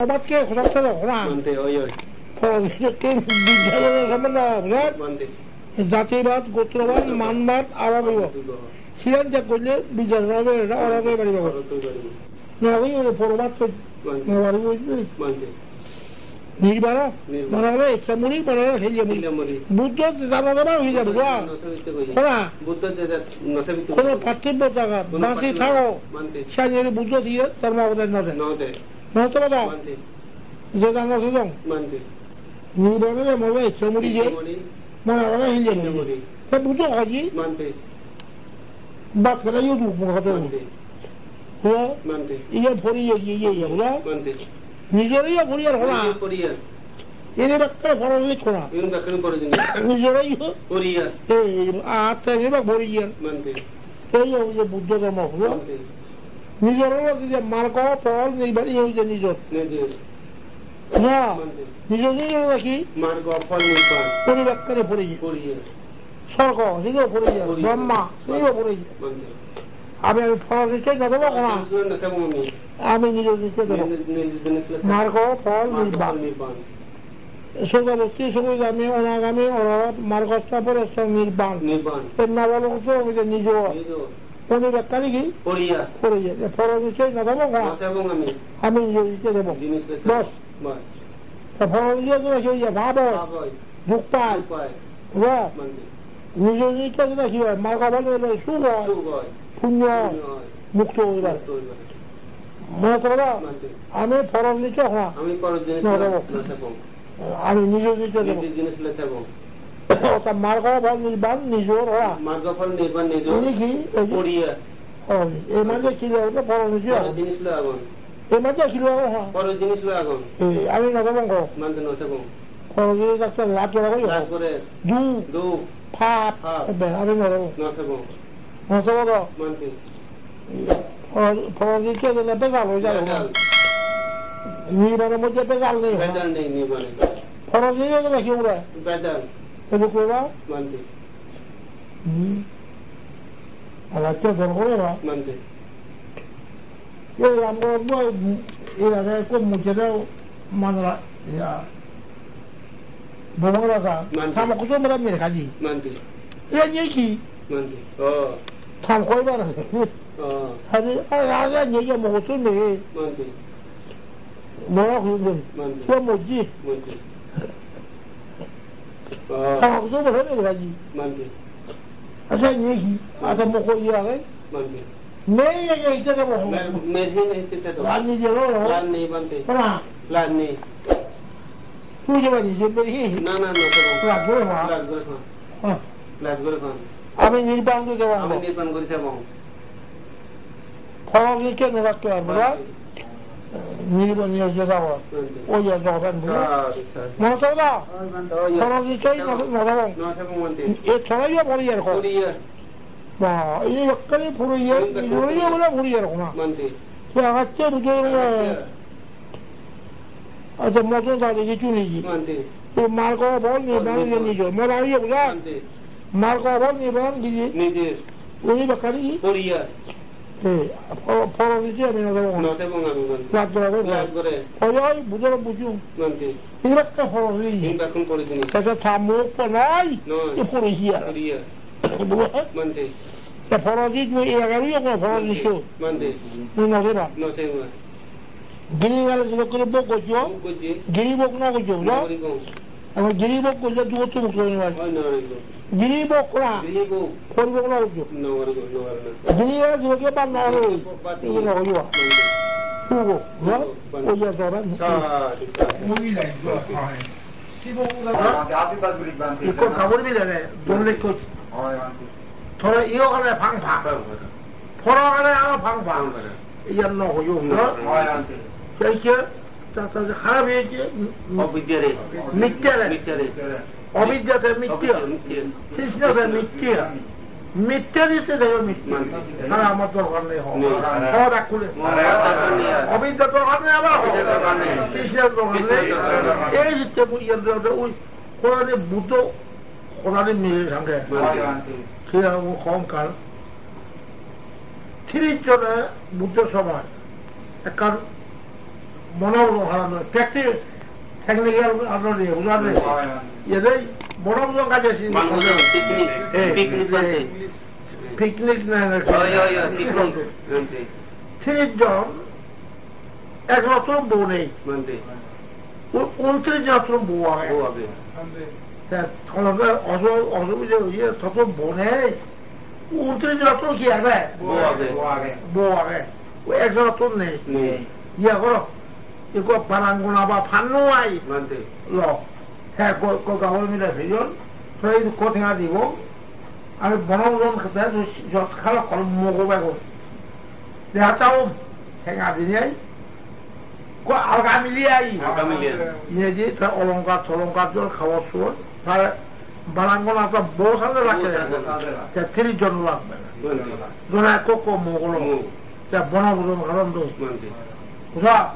সবাতকে খোঁজাতে খোঁড়া বিদ্যালয়ের সম্বন্ধে জাতিবাদ গোত্রবাদ মানবাদ আরব সিরাজ যা করলে বিদ্যালয় অরবে পারিব পরবাদ নির্বাণ মনে হলে ইচ্ছা মুড়ি মনে হলে খেলিয়ে মুড়ি বুদ্ধ জানা যাবা হয়ে যাবে কোন পার্থিব্য জায়গা বাঁচি থাকো সে বুদ্ধ দিয়ে ধর্ম অবদান নদে নষ্ট কথা যে জানা সুযোগ নির্বাণে মনে ইচ্ছা মুড়ি যে মনে হলে হিলিয়ে মুড়ি সে বুদ্ধ খাজি বাদ খেলা ইউ কথা ইয়ে ভরিয়ে গিয়ে বুঝা নিজেরই পরিবার হলা এনে বাক্কার ফরজ লিখোনা নিজেরাই আত্মা ভরিয়ে এই যে বুদ্ধ ধর্ম হলো নিজেরও যে মার্গ ফল নির্বাণী হয়েছে নিজের না নিজের নিজের দেখি মার্গ ফল নির্বাণ পরিবাক্কারে পড়িয়ে স্বর্গ সেগুলো পড়িয়ে ব্রহ্মা সেগুলো পড়িয়ে আমি ফল দিতে দেবো না আমি নিজের দিতে দেবো মার্গ ফল নির্বাণ স্বর্গবর্তী সঙ্গীগামী অনাগামী অনারত মার্গস্থ নির্বাণ নবলঙ্ক নিজ পরিবাক্কারি কি পড়িয়ে ফল দিতে দেবো না আমি নিজের দিতে দেবো বস ফল দিয়ে সেই ভাব দুঃখ পায় নিজের দিতে কি হয় মার্গ ফল সুখ হয় পুণ্য মুক্ত হইবার মনে করো আমি ফরজ নিচে হওয়া আমি নিজের দিকে দেবো মার্গ ফল নির্বাণ নিজের হওয়া কি এই মাঝে কিলো ফরজ নিচে এই মাঝে কিলো আমি নতবঙ্গ ফরজ একটা লাভ করে দু ফাপ আমি নতবঙ্গ ফরজ দিতে গেলে বেজাল হয়ে যাবে নির্বাণের মধ্যে বেজাল নেই ফরজ দিয়ে গেলে কি উড়ে এদিকে করবা আলাদা দরকার এই আমরা এই আগে খুব মুখে দেও মানরা ভ্রমণরা সামগ্রী মেরা মেরে খালি এটা নিয়ে কি 참 골반에서 아니 아가 얘기 먹었었네 뭐야 그런데 그거 뭐지 사고도 하는 거지 아가 얘기 아가 먹고 이야기 내 얘기 있잖아 뭐 매진에 있을 때도 아니지로 란네 반대 란네 수저만이 제베히 나나나 라그르 আমি নির্বাণ করে দেবো ফরজ কেন রাখতে পারবো না নির্বাণ নিয়ে যাবো ওই যাবেন মনে করো না ফরজ চাই এ ছড়াইয়া পড়ি এরকম এই একালে ফুরিয়ে বলে ফুরি এরকম আগাচ্ছে বুঝে আচ্ছা মতন তাদের কিছু নিজি মার করা বল নির্বাণ নিজে মরা হইয়া বুঝা মার্গ আবার নির্বাণ নিজে উনি বাকারি ফরজ দিচ্ছে আমি বুঝার বুঝু একটা ফরজ সেটা থামুক নয় পড়িয়া ফরজ দিচ্ছ এই এগারোই ফরজ দিচ্ছ নজে না গিরি গেলে লোক করে বোক করছো গিরি বোক না করছো এখন গিরি বোক করলে দু তো মুক্ত গিরিবোক না পরিবোক না হইছো গিরিয়া যোগে বা না হই এই না হইবা পুগো না ওই যারা মুই লাগো হয় সিবোলা আশীর্বাদ গুলি বানতে ইকো খবর দিলে রে দমলে কো হয় বানতে থোড়া ইও করে ভাং ভাং ফরা করে আলো ভাং ভাং ইয়ার না হইও না হয় বানতে সেই কি তাতে খারাপ হয়েছে অবিদ্যারে মিথ্যারে অবিদ্যাতে মিথ্যা কৃষ্ণকে মিথ্যা মিথ্যা দিতে দেবে মিথ্যা তারা আমার দরকার নেই হওয়া খুলে অবিদ্যা দরকার নেই আবার কৃষ্ণের দরকার নেই এই দিতে ওই কোরআনে বুদ্ধ কোরআনে মিলে সঙ্গে খেয়ে কম কাল 30 জনে বুদ্ধ সময় একখান 모노로 하는 팩트 테크닉을 하는 게 우리한테 얘들 모노로 가져신 피크닉 트리전 에그로트로 보내 온트리전으로 모아해 자 그러면 어서 이제 저도 보내 온트리전으로 기야래 모아해 왜 에그로트로 내 이거로 이거 바람구나 봐 반노아이 로 해고 가오미라 세yon 저희도 고생하디고 아니 모노로 그때도 저 칼로 걸 먹어보고 내가 싸움 생각이니 그 알가밀리아이 이제 저 올롱가 저 가워서 다 바람구나서 모살을 하게 자 트리전으로 왔다 누나 코코 먹으러 자 모노로 가람도 우사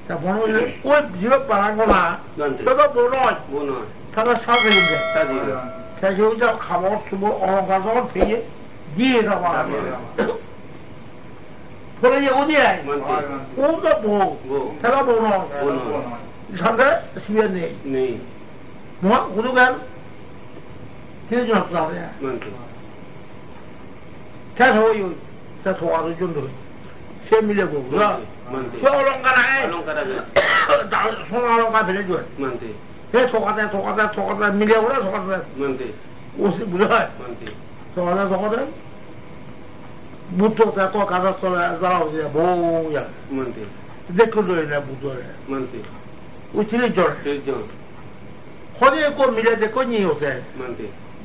자 모노로 왜 비어 바람구나 저도 모노 타가 사서인데 자 저기서 가워 수고 올롱가서 되게 뒤에서 봐 그래 어디야? 오다 뭐? 내가 보노. 산다 시변네. 네. 뭐? 우리가 되지 않았다야. 자서요. 자 도와도 좀 더. 세밀려고. 그래. 소롱가라. 나 소롱가 빌려줘. 해 속아다 밀려오라 속아다. 옷이 물어. 속아다. 무토 갖고 가서 살아오지 뭐야. 데코도에나 무토래. 우치리 줘. 호재 거 밀려데 거니 요새.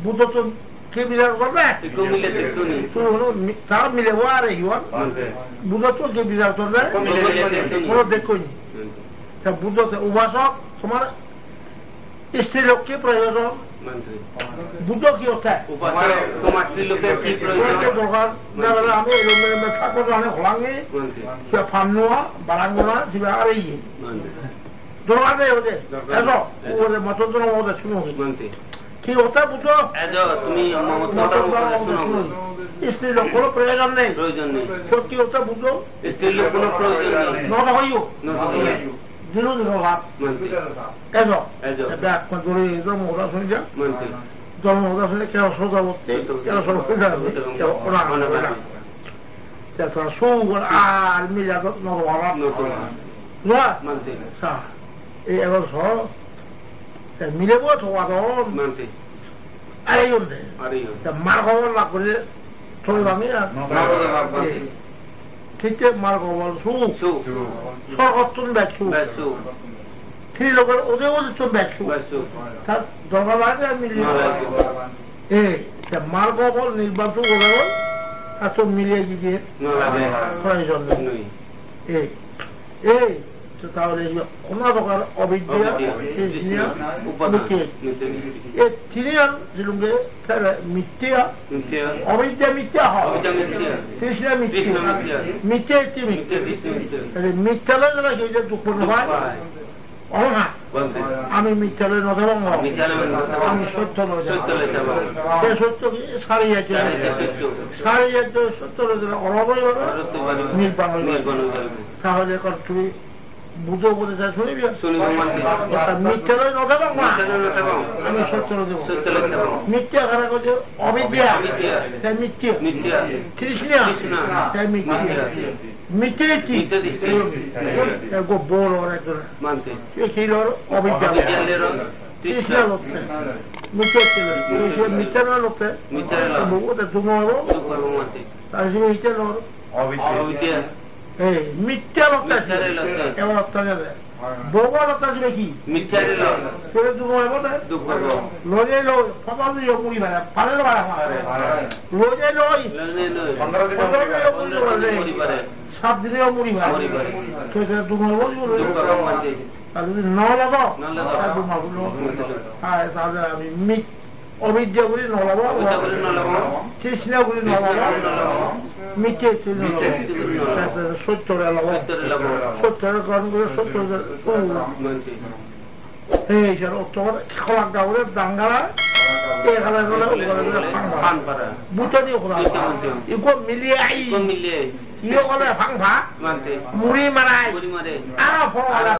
무토 좀 개비라고 그래. 그 밀려데 거니. 그거는 다 밀려와래 이거. 무토 또 개비라고 그래. 그거 데코니. 자 무토 우바서 정말 스틸롭게 프로요저 बुद्धो की होता है 내가 라면 이런 거 찾고 가는 호랑이 저 밤누아 바람누아 집에 아래 이 돌아가네 어제 그래서 오래 맞춰 들어오다 추노기 কি होता বুঝো এজো তুমি মমতা শুনো স্ত্রীর কোনো প্রয়োজন নেই তো কি होता বুঝো স্ত্রীর কোনো প্রয়োজন নেই নটা হইও দিলো ভাব এজো দেখ কোন করে জন্ম ওরা শুনে যা জন্ম ওরা শুনে কেউ সোজা করতে কেউ সব কেউ ওরা 자, 소음을 알미라도 넣어와라. 야, 자, 이거서 미래고 도와도 알아요인데. 자, 말고를 그래 돌아가면 그때 말고를 수 서것돈 매추. 틀로걸 오대오대 좀 매추. 다 돌아가면 밀려. 예, 자, 말고를 일반수 오래는 아또 밀려지지. 그러죠. 저 다음에 이거 고나도가 어비디야, 지니야, 밑에. 지니야 지금 게 그래 밑에야. 어비디야 밑에야. 지니야 밑에. 그래 밑에는 이제 두고는 봐. 어나. আমি মিথ্যালে নথবঙ্গ আমি সত্য নয় সত্যকে সারিয়েছে সত্য অভাবই নির্বাণ তাহলে এখন তুমি বুঝো বলেছে শুনিবি মিথ্যালে নথবঙ্গ আমি সত্য দেব মিথ্যা খারাপ করছে অবিদ্যা তাই মিথ্যা তৃষ্ণা তাই মিথ্যা মিথ্যেছি গো বড় একজন খিলোর অবিদ্যা তৃষ্ণা লোকতে মিথ্যে ছিল মিথ্যা না লোকতে ওটা তুমি তার হিসেবে মিথ্যা লোক এই মিথ্যা লোকটা এবার লোকটা যাবে বউবা লোকটা ছিল কি মিথ্যা সেটা তুমি লজে লো ফসল দিয়ে মুড়ি ভাড়া পালে ভাড়া লজে লই 15 দিনে মুড়ি ভাড়া 7 দিনেও মুড়ি ভাড়া তো সেটা তুমি তাহলে যদি ন লাগাও তাহলে আমি অবিদ্যা করি ন লাগাও তৃষ্ণা করি ন লাগাও মিথ্যে সত্যরে লাগাও সত্যরে গ্রহণ করে সত্য এই সব অক্টোবর খোলাক গাউরে দাঙ্গারা এখানে গেলে বুঝতে দিও খোলা এগুলো মিলিয়ে আই 이거는 방파 물이 말아야 아 보라